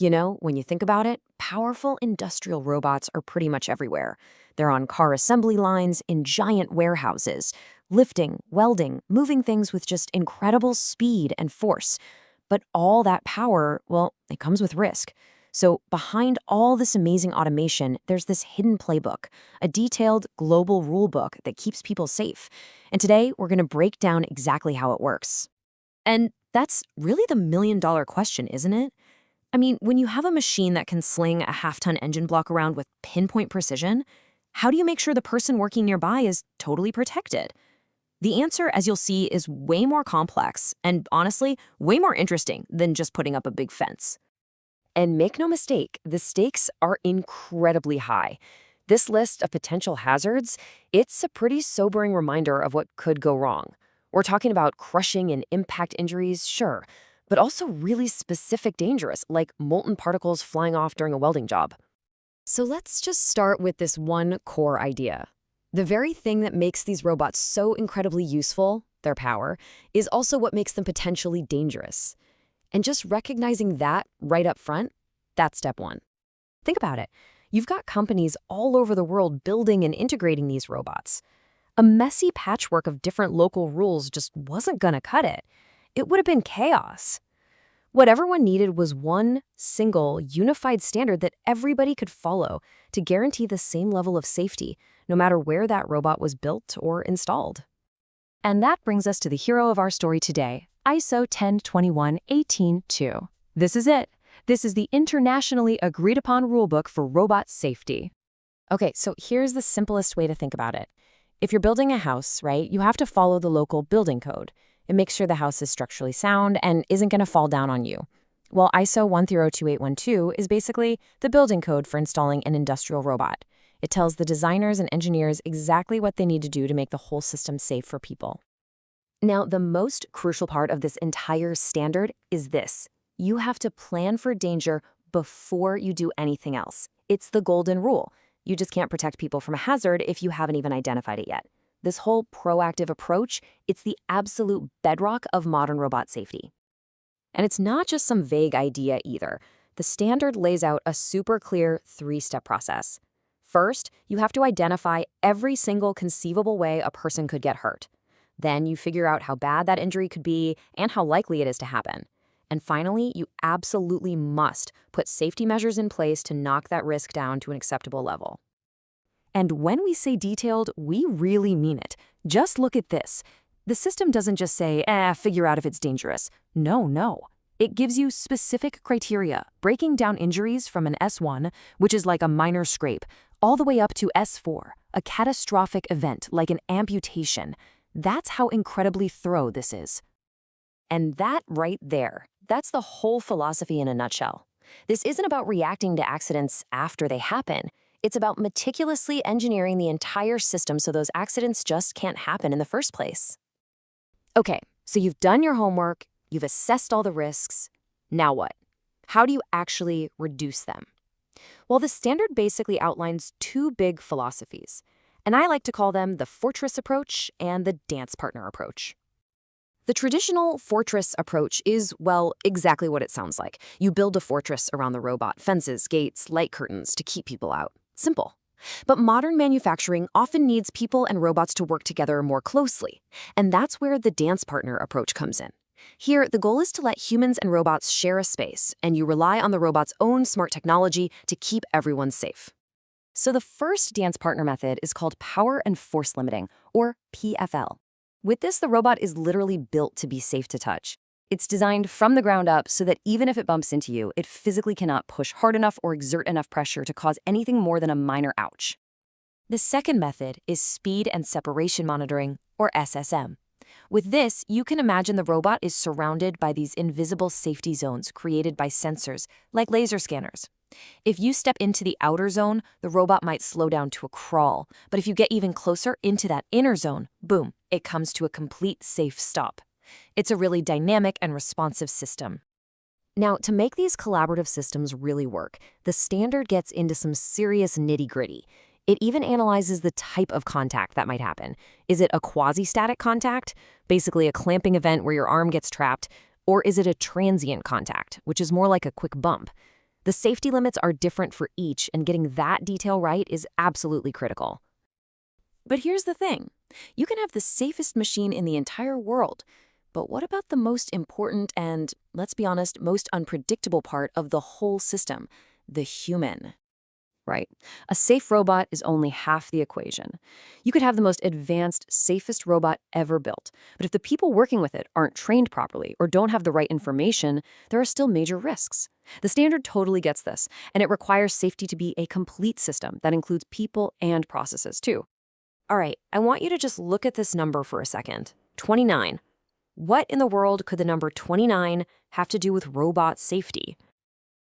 You know, when you think about it, powerful industrial robots are pretty much everywhere. They're on car assembly lines, in giant warehouses, lifting, welding, moving things with just incredible speed and force. But all that power, well, it comes with risk. So behind all this amazing automation, there's this hidden playbook, a detailed global rule book that keeps people safe. And today, we're going to break down exactly how it works. And that's really the million-dollar question, isn't it? I mean, when you have a machine that can sling a half-ton engine block around with pinpoint precision, how do you make sure the person working nearby is totally protected? The answer, as you'll see, is way more complex and, honestly, way more interesting than just putting up a big fence. And make no mistake, the stakes are incredibly high. This list of potential hazards, it's a pretty sobering reminder of what could go wrong. We're talking about crushing and impact injuries, sure, but also really specific dangers, like molten particles flying off during a welding job. So let's just start with this one core idea. The very thing that makes these robots so incredibly useful, their power, is also what makes them potentially dangerous. And just recognizing that right up front, that's step one. Think about it. You've got companies all over the world building and integrating these robots. A messy patchwork of different local rules just wasn't gonna cut it. It would have been chaos. What everyone needed was one single, unified standard that everybody could follow to guarantee the same level of safety, no matter where that robot was built or installed. And that brings us to the hero of our story today, ISO 1021-18-2. This is it. This is the internationally agreed-upon rulebook for robot safety. Okay, so here's the simplest way to think about it. If you're building a house, right, you have to follow the local building code. It makes sure the house is structurally sound and isn't going to fall down on you. Well, ISO 102812 is basically the building code for installing an industrial robot. It tells the designers and engineers exactly what they need to do to make the whole system safe for people. Now, the most crucial part of this entire standard is this. You have to plan for danger before you do anything else. It's the golden rule. You just can't protect people from a hazard if you haven't even identified it yet. This whole proactive approach, it's the absolute bedrock of modern robot safety. And it's not just some vague idea either. The standard lays out a super clear three-step process. First, you have to identify every single conceivable way a person could get hurt. Then you figure out how bad that injury could be and how likely it is to happen. And finally, you absolutely must put safety measures in place to knock that risk down to an acceptable level. And when we say detailed, we really mean it. Just look at this. The system doesn't just say, figure out if it's dangerous. No. It gives you specific criteria, breaking down injuries from an S1, which is like a minor scrape, all the way up to S4, a catastrophic event like an amputation. That's how incredibly thorough this is. And that right there, that's the whole philosophy in a nutshell. This isn't about reacting to accidents after they happen. It's about meticulously engineering the entire system so those accidents just can't happen in the first place. Okay, so you've done your homework, you've assessed all the risks. Now what? How do you actually reduce them? Well, the standard basically outlines two big philosophies, and I like to call them the fortress approach and the dance partner approach. The traditional fortress approach is, well, exactly what it sounds like. You build a fortress around the robot, fences, gates, light curtains to keep people out. Simple. But modern manufacturing often needs people and robots to work together more closely, and that's where the dance partner approach comes in. Here, the goal is to let humans and robots share a space, and you rely on the robot's own smart technology to keep everyone safe. So the first dance partner method is called power and force limiting, or PFL. With this, the robot is literally built to be safe to touch. It's designed from the ground up so that even if it bumps into you, it physically cannot push hard enough or exert enough pressure to cause anything more than a minor ouch. The second method is speed and separation monitoring, or SSM. With this, you can imagine the robot is surrounded by these invisible safety zones created by sensors, like laser scanners. If you step into the outer zone, the robot might slow down to a crawl, but if you get even closer into that inner zone, boom, it comes to a complete safe stop. It's a really dynamic and responsive system. Now, to make these collaborative systems really work, the standard gets into some serious nitty-gritty. It even analyzes the type of contact that might happen. Is it a quasi-static contact, basically a clamping event where your arm gets trapped, or is it a transient contact, which is more like a quick bump? The safety limits are different for each, and getting that detail right is absolutely critical. But here's the thing. You can have the safest machine in the entire world, but what about the most important and, let's be honest, most unpredictable part of the whole system, the human? Right. A safe robot is only half the equation. You could have the most advanced, safest robot ever built, but if the people working with it aren't trained properly or don't have the right information, there are still major risks. The standard totally gets this, and it requires safety to be a complete system that includes people and processes, too. All right, I want you to just look at this number for a second. 29. What in the world could the number 29 have to do with robot safety?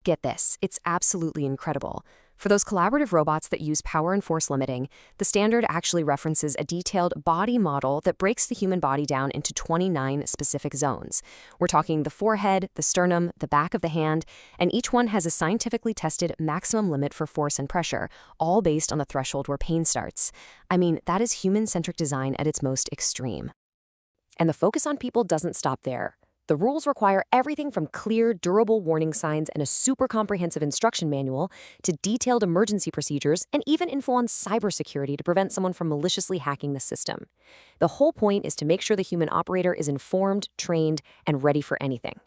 Get this, it's absolutely incredible. For those collaborative robots that use power and force limiting, the standard actually references a detailed body model that breaks the human body down into 29 specific zones. We're talking the forehead, the sternum, the back of the hand, and each one has a scientifically tested maximum limit for force and pressure, all based on the threshold where pain starts. I mean, that is human-centric design at its most extreme. And the focus on people doesn't stop there. The rules require everything from clear, durable warning signs and a super comprehensive instruction manual to detailed emergency procedures and even info on cybersecurity to prevent someone from maliciously hacking the system. The whole point is to make sure the human operator is informed, trained, and ready for anything.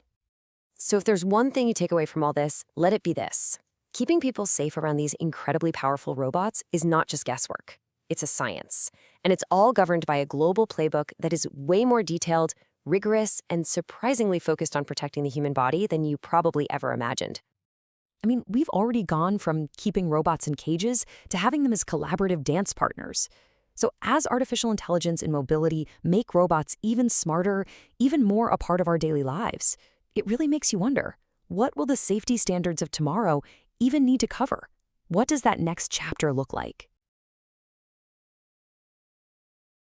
So if there's one thing you take away from all this, let it be this. Keeping people safe around these incredibly powerful robots is not just guesswork. It's a science. And it's all governed by a global playbook that is way more detailed, rigorous, and surprisingly focused on protecting the human body than you probably ever imagined. I mean, we've already gone from keeping robots in cages to having them as collaborative dance partners. So as artificial intelligence and mobility make robots even smarter, even more a part of our daily lives, it really makes you wonder, what will the safety standards of tomorrow even need to cover? What does that next chapter look like?